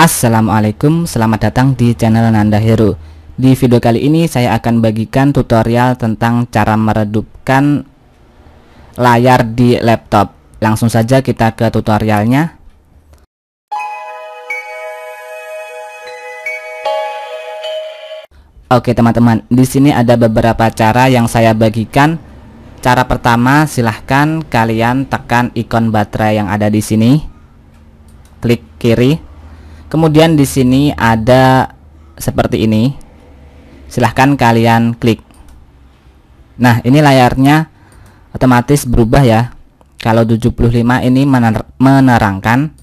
Assalamualaikum, selamat datang di channel Nanda Hero. Di video kali ini saya akan bagikan tutorial tentang cara meredupkan layar di laptop. Langsung saja kita ke tutorialnya. Oke teman-teman, di sini ada beberapa cara yang saya bagikan. Cara pertama, silahkan kalian tekan ikon baterai yang ada di sini, klik kiri. Kemudian di sini ada seperti ini. Silahkan kalian klik. Nah, ini layarnya otomatis berubah ya. Kalau 75 ini menerangkan,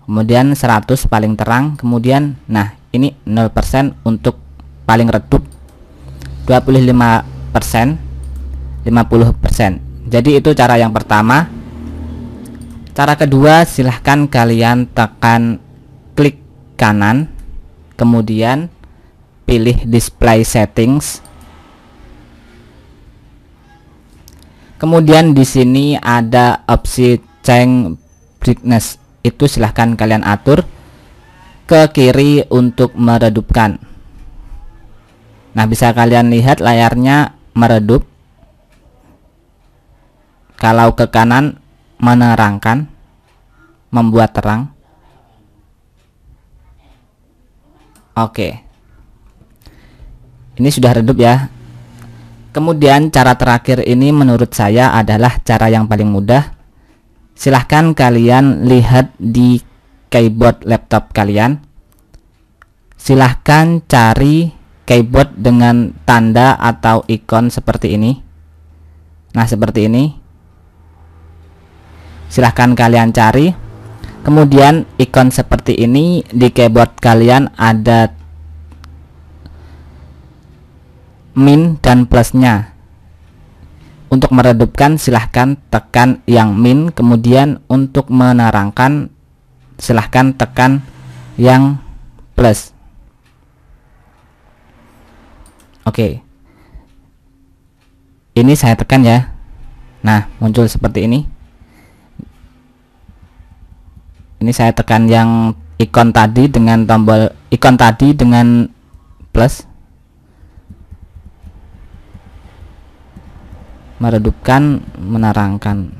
kemudian 100 paling terang, kemudian nah, ini 0% untuk paling redup, 25%, 50%. Jadi itu cara yang pertama. Cara kedua, silahkan kalian tekan klik kanan, kemudian pilih display settings. Kemudian di sini ada opsi change brightness. Itu silahkan kalian atur ke kiri untuk meredupkan. Nah, bisa kalian lihat layarnya meredup. Kalau ke kanan menerangkan, membuat terang. Oke, ini sudah redup ya. Kemudian cara terakhir ini menurut saya adalah cara yang paling mudah. Silahkan kalian lihat di keyboard laptop kalian. Silahkan cari keyboard dengan tanda atau ikon seperti ini. Nah, seperti ini. Silahkan kalian cari. Kemudian ikon seperti ini di keyboard kalian ada min dan plusnya. Untuk meredupkan silahkan tekan yang min, kemudian untuk menerangkan silahkan tekan yang plus. Oke, ini saya tekan ya. Nah, muncul seperti ini. Ini saya tekan yang ikon tadi dengan tombol ikon tadi dengan plus, meredupkan, menerangkan.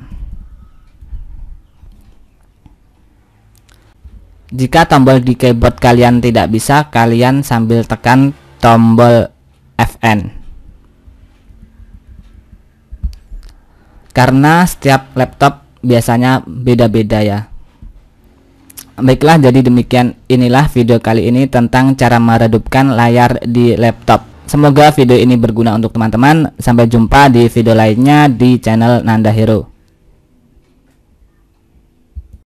Jika tombol di keyboard kalian tidak bisa, kalian sambil tekan tombol Fn. Karena setiap laptop biasanya beda-beda ya. Baiklah, jadi demikian, inilah video kali ini tentang cara meredupkan layar di laptop. Semoga video ini berguna untuk teman-teman. Sampai jumpa di video lainnya di channel Nanda Hero.